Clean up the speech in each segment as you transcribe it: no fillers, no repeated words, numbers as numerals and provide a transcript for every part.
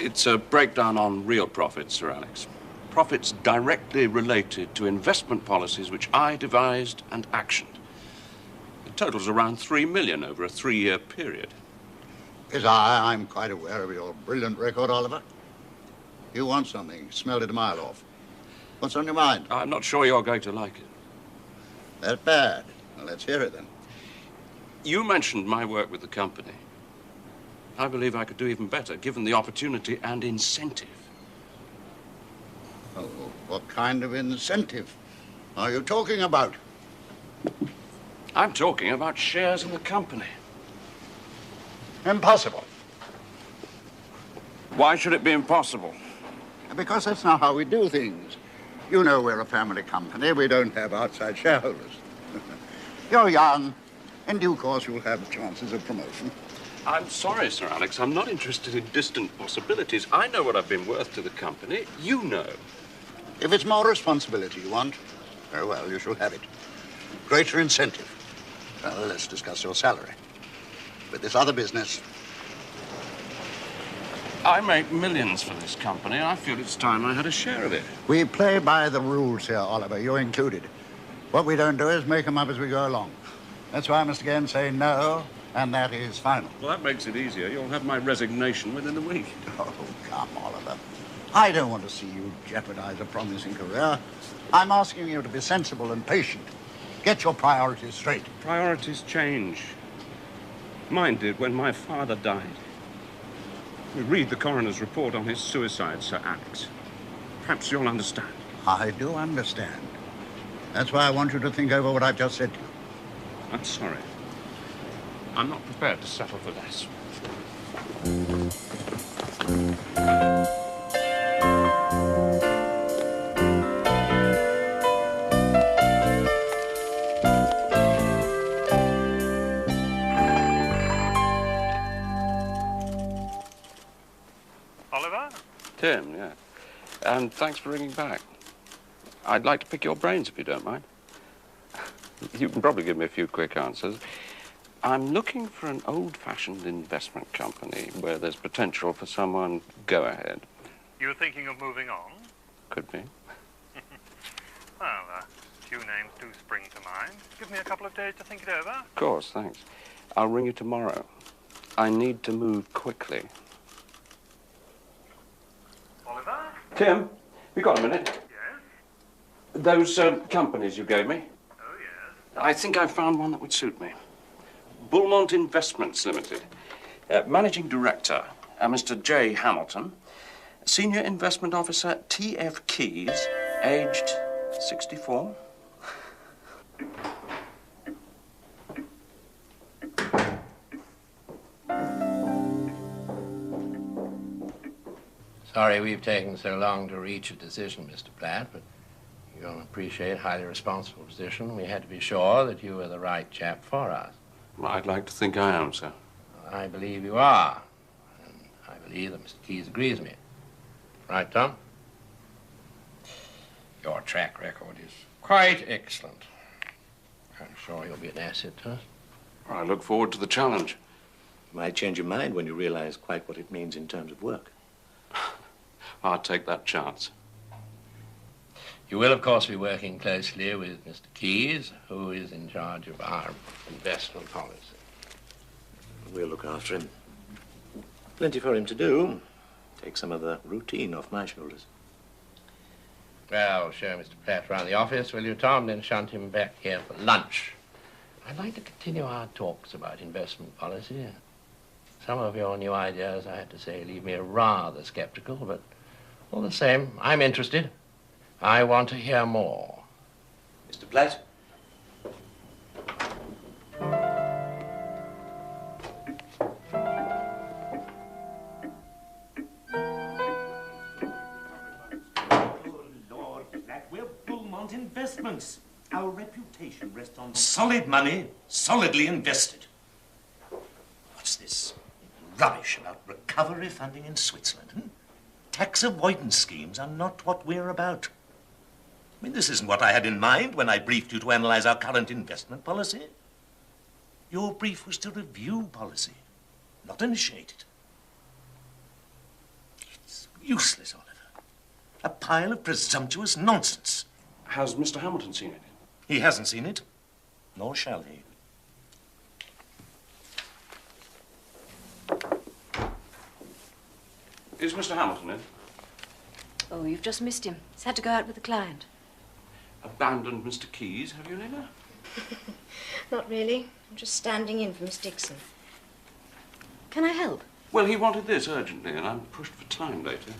It's a breakdown on real profits, Sir Alex. Profits directly related to investment policies which I devised and actioned. The total's around 3 million over a 3-year period. Yes, I'm quite aware of your brilliant record, Oliver. You want something, you smelled it a mile off. What's on your mind? I'm not sure you're going to like it. That's bad. Well, let's hear it then. You mentioned my work with the company. I believe I could do even better, given the opportunity and incentive. Oh, what kind of incentive are you talking about? I'm talking about shares in the company. Impossible. Why should it be impossible? Because that's not how we do things. You know we're a family company. We don't have outside shareholders. You're young. In due course, you'll have chances of promotion. I'm sorry, Sir Alex. I'm not interested in distant possibilities. I know what I've been worth to the company. You know. If it's more responsibility you want, very well, you shall have it. Greater incentive. Well, let's discuss your salary. With this other business... I make millions for this company. I feel it's time I had a share of it. We play by the rules here, Oliver. You're included. What we don't do is make them up as we go along. That's why I must again say no, and that is final. Well, that makes it easier. You'll have my resignation within a week. Oh, come, Oliver. I don't want to see you jeopardize a promising career. I'm asking you to be sensible and patient. Get your priorities straight. Priorities change. Mine did when my father died. We read the coroner's report on his suicide, Sir Alex. Perhaps you'll understand. I do understand. That's why I want you to think over what I've just said to you. I'm sorry. I'm not prepared to settle for less. Oliver? Tim, yeah. And thanks for ringing back. I'd like to pick your brains if you don't mind. You can probably give me a few quick answers. I'm looking for an old-fashioned investment company where there's potential for someone go ahead. You were thinking of moving on? Could be. Well, a few names do spring to mind. Give me a couple of days to think it over. Of course, thanks. I'll ring you tomorrow. I need to move quickly. Oliver? Tim, you got a minute? Yes? Those companies you gave me? Oh, yes. I think I found one that would suit me. Beaumont Investments Limited. Managing Director, Mr. J. Hamilton. Senior Investment Officer, T.F. Keys, aged 64. Sorry we've taken so long to reach a decision, Mr. Platt, but you'll appreciate a highly responsible position. We had to be sure that you were the right chap for us. Well, I'd like to think I am, sir. I believe you are, and I believe that Mr. Keys agrees with me. Right, Tom? Your track record is quite excellent. I'm sure you'll be an asset to us. I look forward to the challenge. You might change your mind when you realize quite what it means in terms of work. I'll take that chance. You will, of course, be working closely with Mr. Keys, who is in charge of our investment policy. We'll look after him. Plenty for him to do. Take some of the routine off my shoulders. Well, show Mr. Platt around the office, will you, Tom? Then shunt him back here for lunch. I'd like to continue our talks about investment policy. Some of your new ideas, I have to say, leave me rather skeptical, but all the same, I'm interested. I want to hear more. Mr. Platt? We're Beaumont Investments. Our reputation rests on solid money, solidly invested. What's this rubbish about recovery funding in Switzerland? Tax avoidance schemes are not what we're about. I mean, this isn't what I had in mind when I briefed you to analyze our current investment policy. Your brief was to review policy, not initiate it. Useless, Oliver. A pile of presumptuous nonsense. Has Mr. Hamilton seen it? He hasn't seen it, nor shall he. Is Mr. Hamilton in? Oh, you've just missed him. He's had to go out with a client. Abandoned Mr. Keyes, have you, Lena? Not really. I'm just standing in for Miss Dixon. Can I help? Well, he wanted this urgently, and I'm pushed for time later.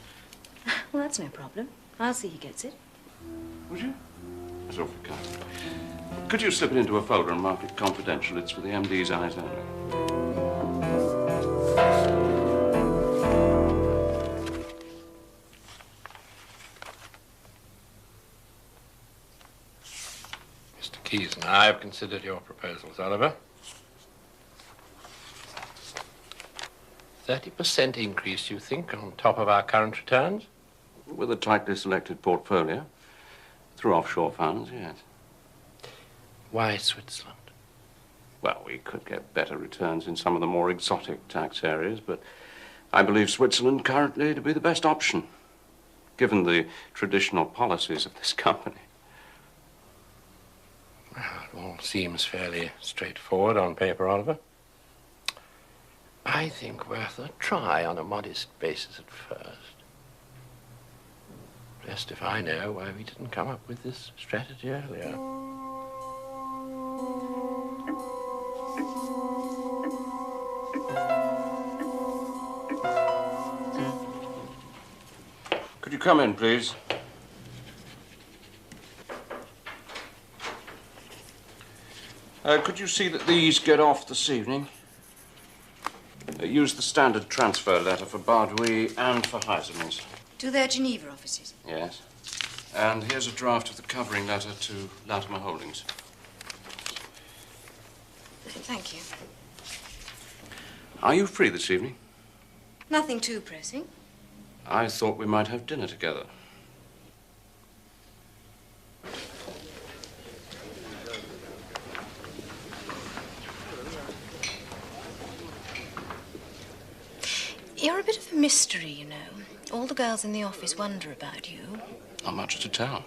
Well, that's no problem. I'll see he gets it. Would you? That's awfully kind. Could you slip it into a folder and mark it confidential? It's for the MD's eyes only. Mr. Keyes and I have considered your proposals, Oliver. 30% increase, you think, on top of our current returns? With a tightly selected portfolio. Through offshore funds, yes. Why Switzerland? Well, we could get better returns in some of the more exotic tax areas, but I believe Switzerland currently to be the best option, given the traditional policies of this company. Well, it all seems fairly straightforward on paper, Oliver. I think worth a try on a modest basis at first. Best if I know why we didn't come up with this strategy earlier. Could you come in, please? Could you see that these get off this evening? Use the standard transfer letter for Bardouis and for Heisemans. To their Geneva offices? Yes. And here's a draft of the covering letter to Latimer Holdings. Thank you. Are you free this evening? Nothing too pressing. I thought we might have dinner together. You're a bit of a mystery, you know. All the girls in the office wonder about you. Not much to tell.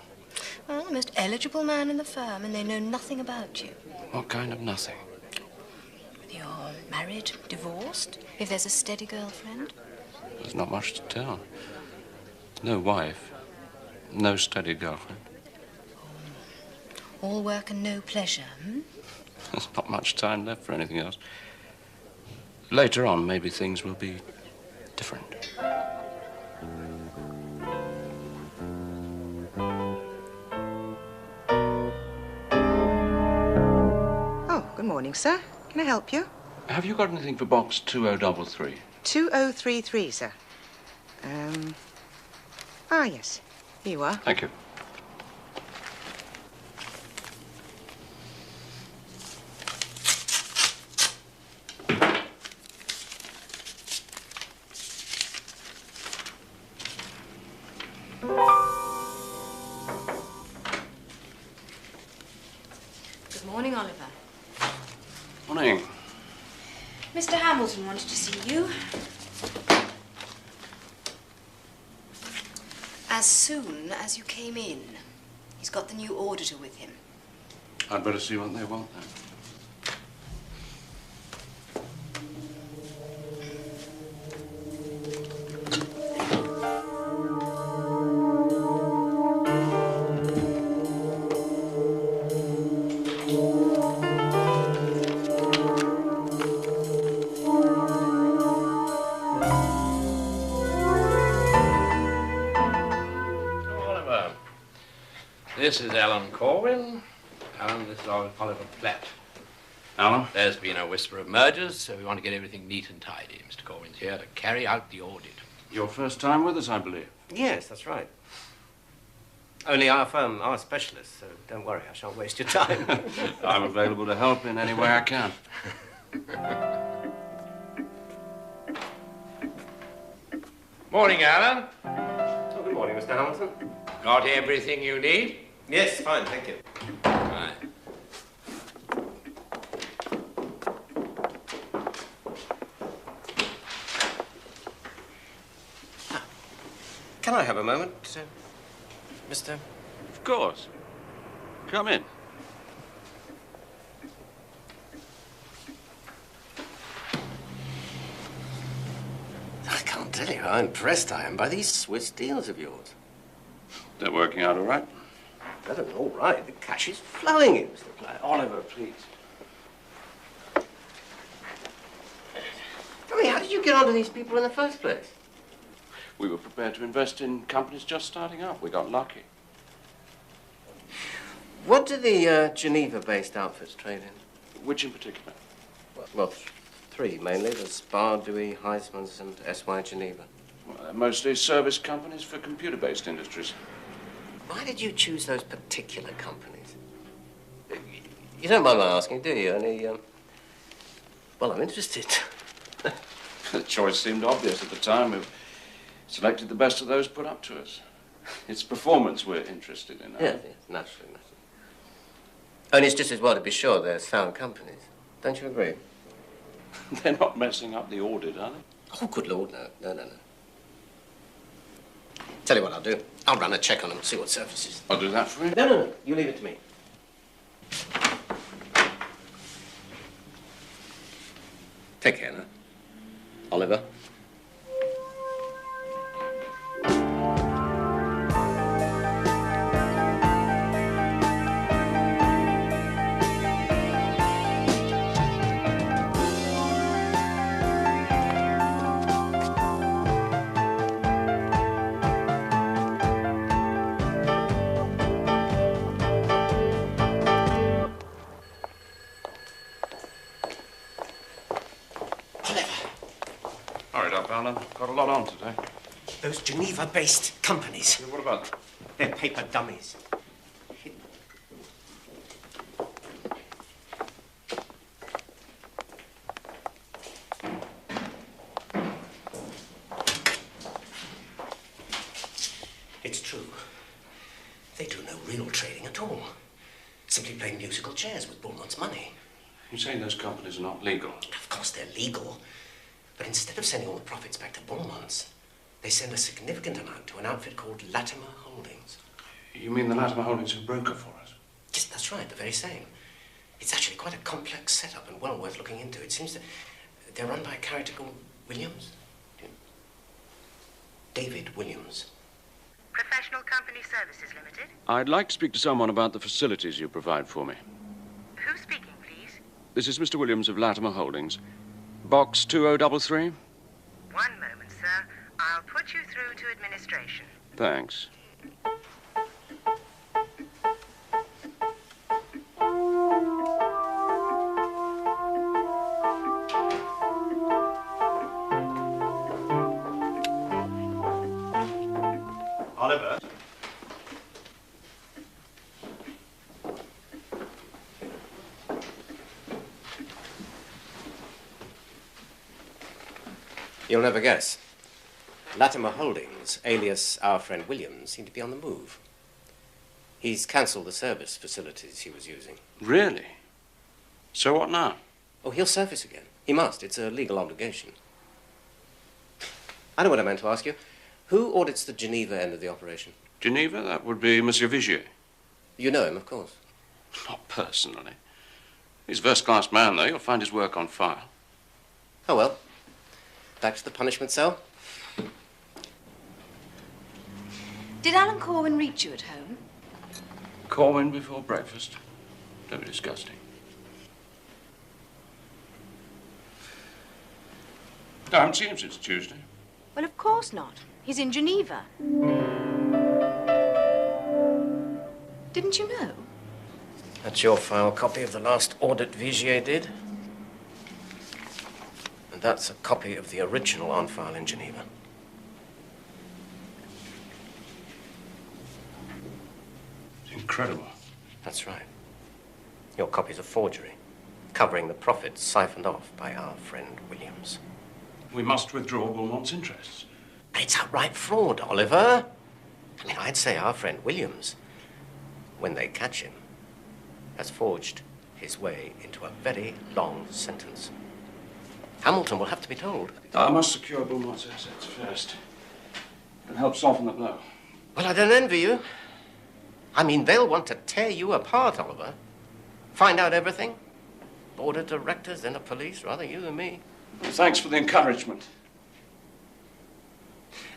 Well, the most eligible man in the firm, and they know nothing about you. What kind of nothing? Whether you're married, divorced, if there's a steady girlfriend. There's not much to tell. No wife, no steady girlfriend. All work and no pleasure, There's not much time left for anything else. Later on, maybe things will be different. Oh, good morning, sir. Can I help you? Have you got anything for box 2033? 2033, sir. Yes. Here you are. Thank you. Good morning, Oliver. Morning. Mr. Hamilton wanted to see you. As soon as you came in. He's got the new auditor with him. I'd better see what they want then. This is Alan Corwin. Alan, this is Oliver Platt. Alan? There's been a whisper of mergers, so we want to get everything neat and tidy. Mr. Corwin's here to carry out the audit. Your first time with us, I believe. Yes, that's right. Only our firm are specialists, so don't worry, I shan't waste your time. I'm available to help in any way I can. Morning, Alan. Oh, good morning, Mr. Hamilton. Got everything you need? Yes, fine, thank you. Right. Can I have a moment, Mr. Of course. Come in. I can't tell you how impressed I am by these Swiss deals of yours. They're working out all right? Better than all right. The cash is flowing in, Mr. Platt. Oliver, please. I mean, how did you get onto these people in the first place? We were prepared to invest in companies just starting up. We got lucky. What do the Geneva-based outfits trade in? Which in particular? Well, three mainly. The Spar, Dewey, Heisman's, and SY Geneva. Well, they're mostly service companies for computer-based industries. Why did you choose those particular companies? You don't mind my asking, do you? Any, well, I'm interested. The choice seemed obvious at the time. We've selected the best of those put up to us. It's performance we're interested in. Yeah, naturally. And it's just as well to be sure they're sound companies. Don't you agree? They're not messing up the audit, are they? Oh, good Lord, no. Tell you what I'll do. I'll run a check on them and see what surfaces. I'll do that for you. No. You leave it to me. Take care now. Oliver. Got a lot on today. Those Geneva-based companies. What about them? They're paper dummies. It's true. They do no real trading at all. Simply play musical chairs with Beaumont's money. You're saying those companies are not legal? Of course they're legal. But instead of sending all the profits back to Beaumont's, they send a significant amount to an outfit called Latimer Holdings. You mean the Latimer Holdings who broker for us? Yes, that's right, the very same. It's actually quite a complex setup and well worth looking into. It seems that they're run by a character called Williams. David Williams. Professional Company Services Limited? I'd like to speak to someone about the facilities you provide for me. Who's speaking, please? This is Mr. Williams of Latimer Holdings. Box 2033? 1 moment, sir. I'll put you through to administration. Thanks. Oliver? You'll never guess. Latimer Holdings, alias our friend Williams, seem to be on the move. He's cancelled the service facilities he was using. Really? So what now? Oh, he'll surface again. He must. It's a legal obligation. I know what I meant to ask you. Who audits the Geneva end of the operation? Geneva? That would be Monsieur Vigier. You know him, of course. Not personally. He's a first-class man, though. You'll find his work on file. Oh, well. Back to the punishment cell. Did Alan Corwin reach you at home? Corwin before breakfast. Don't be disgusting. I haven't seen him since Tuesday. Well, of course not. He's in Geneva. Didn't you know? That's your file copy of the last audit Vigier did. And that's a copy of the original on file in Geneva. It's incredible. That's right. Your copy's a forgery, covering the profits siphoned off by our friend Williams. We must withdraw Beaumont's interests. But it's outright fraud, Oliver. I mean, I'd say our friend Williams, when they catch him, has forged his way into a very long sentence. Hamilton will have to be told. I must secure Beaumont's assets first. It'll help soften the blow. Well, I don't envy you. I mean, they'll want to tear you apart, Oliver. Find out everything. Board of directors, then the police, rather you than me. Well, thanks for the encouragement.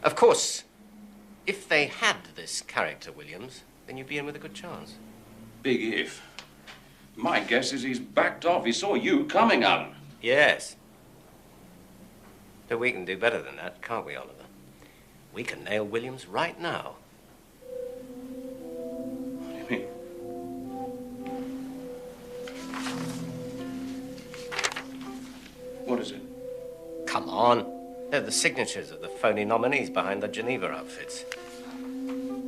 Of course, if they had this character, Williams, then you'd be in with a good chance. Big if. My guess is he's backed off. He saw you coming, Alan. Yes. But we can do better than that, can't we, Oliver? We can nail Williams right now. What do you mean? What is it? Come on. They're the signatures of the phony nominees behind the Geneva outfits.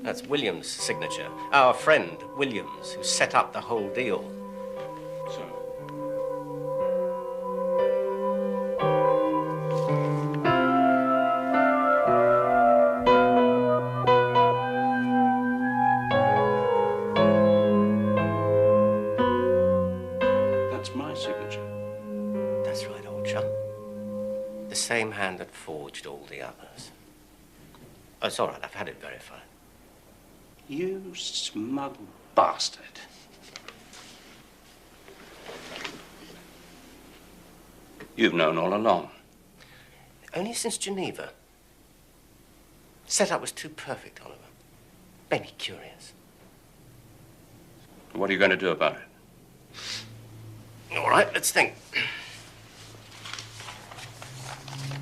That's Williams' signature. Our friend, Williams, who set up the whole deal. So? That's my signature. That's right, old chum. The same hand that forged all the others. Oh, it's all right. I've had it verified. You smug bastard. You've known all along. Only since Geneva. Setup was too perfect, Oliver. Made me curious. What are you going to do about it? All right, let's think.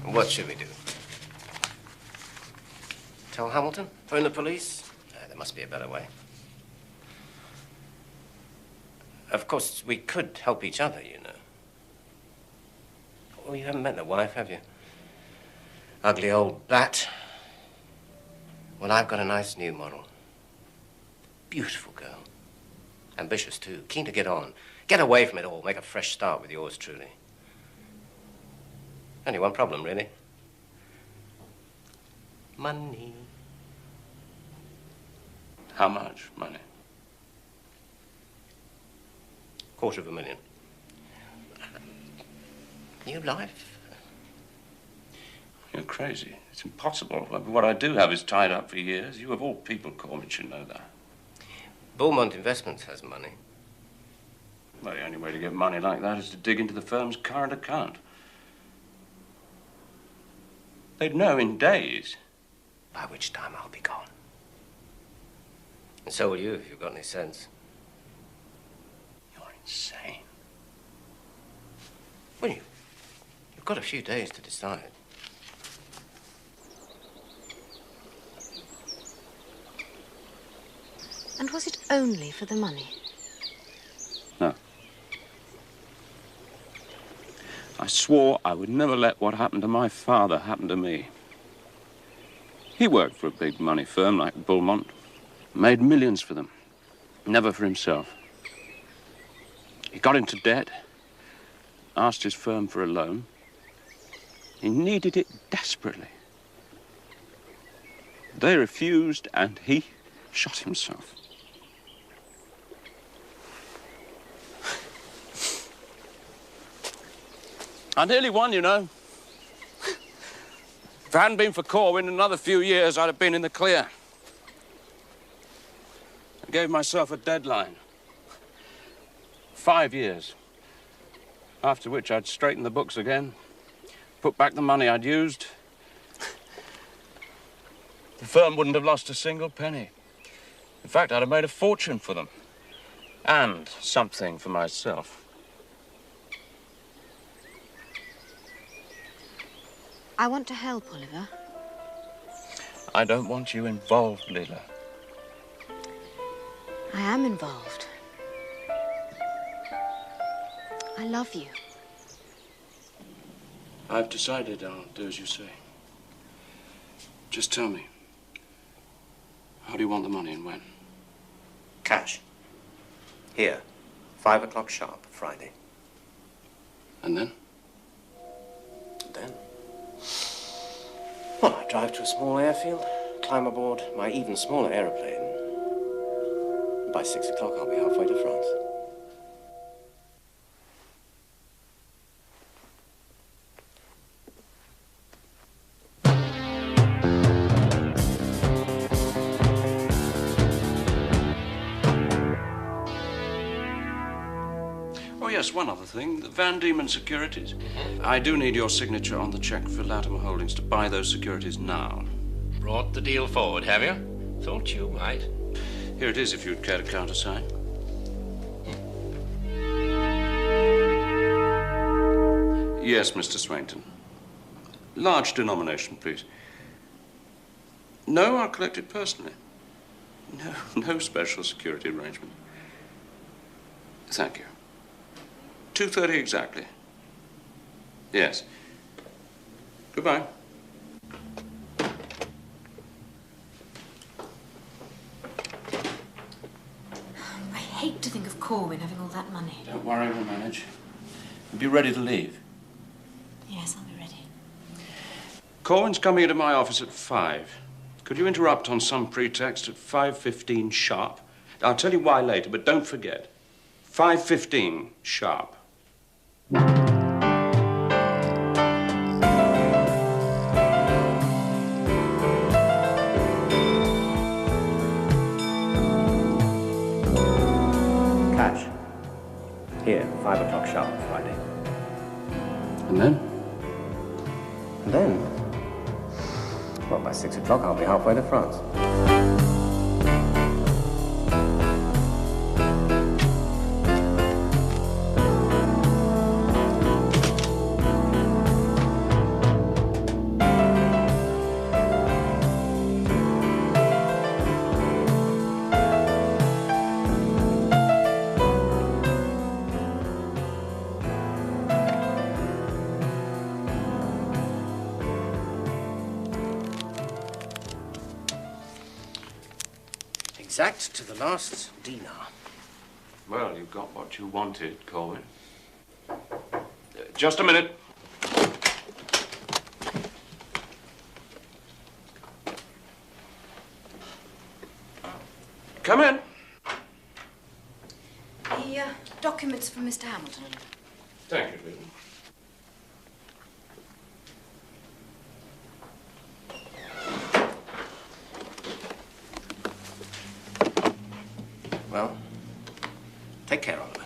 What should we do? Tell Hamilton? Phone the police? There must be a better way. Of course, we could help each other, you know. Well, you haven't met the wife, have you? Ugly old bat. Well, I've got a nice new model. Beautiful girl. Ambitious, too. Keen to get on. Get away from it all. Make a fresh start with yours truly. Only one problem, really. Money. How much money? $250,000. New life? You're crazy. It's impossible. What I do have is tied up for years. You, of all people, Corman, should know that. Beaumont Investments has money. Well, the only way to get money like that is to dig into the firm's current account. They'd know in days. By which time I'll be gone. And so will you, if you've got any sense. You're insane. Well, you've got a few days to decide. And was it only for the money? No. I swore I would never let what happened to my father happen to me. He worked for a big money firm like Beaumont. Made millions for them. Never for himself. He got into debt. Asked his firm for a loan. He needed it desperately. They refused, and he shot himself. I nearly won, you know. If it hadn't been for Corwin, in another few years, I'd have been in the clear. I gave myself a deadline. 5 years. After which I'd straighten the books again, put back the money I'd used. The firm wouldn't have lost a single penny. In fact, I'd have made a fortune for them. And something for myself. I want to help, Oliver. I don't want you involved, Leela. I am involved. I love you. I've decided I'll do as you say. Just tell me. How do you want the money and when? Cash. Here. 5 o'clock sharp, Friday. And then? Then? Well, I drive to a small airfield, climb aboard my even smaller aeroplane. By 6 o'clock, I'll be halfway to France. Oh, yes, one other thing. The Van Diemen Securities. I do need your signature on the check for Latimer Holdings to buy those securities now. Brought the deal forward, have you? Thought you might. Here it is, if you'd care to countersign. Yes, Mr. Swainton. Large denomination, please. No, I'll collect it personally. No special security arrangement. Thank you. 2:30 exactly. Yes. Goodbye. I hate to think of Corwin having all that money. Don't worry, we'll manage. Be ready to leave. Yes, I'll be ready. Corwin's coming into my office at 5. Could you interrupt on some pretext at 5:15 sharp? I'll tell you why later, but don't forget. 5:15 sharp. Cash. Here, 5 o'clock sharp, Friday. And then? And then? Well, by 6 o'clock, I'll be halfway to France. Exact to the last dinar. Well, you got what you wanted, Corwin. Just a minute. Come in. The documents from Mr. Hamilton. Thank you, Susan. Well, take care, Oliver.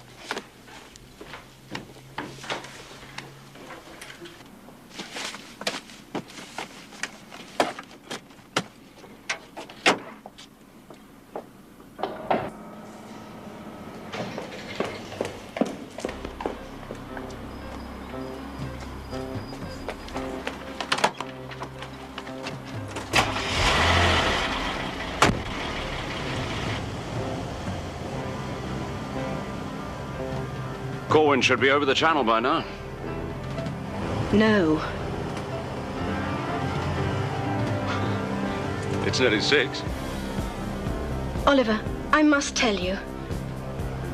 Corwin should be over the channel by now. No. It's nearly 6. Oliver, I must tell you.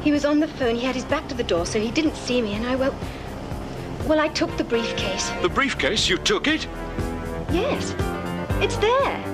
He was on the phone. He had his back to the door, so he didn't see me, and well, I took the briefcase. The briefcase? You took it? Yes. It's there.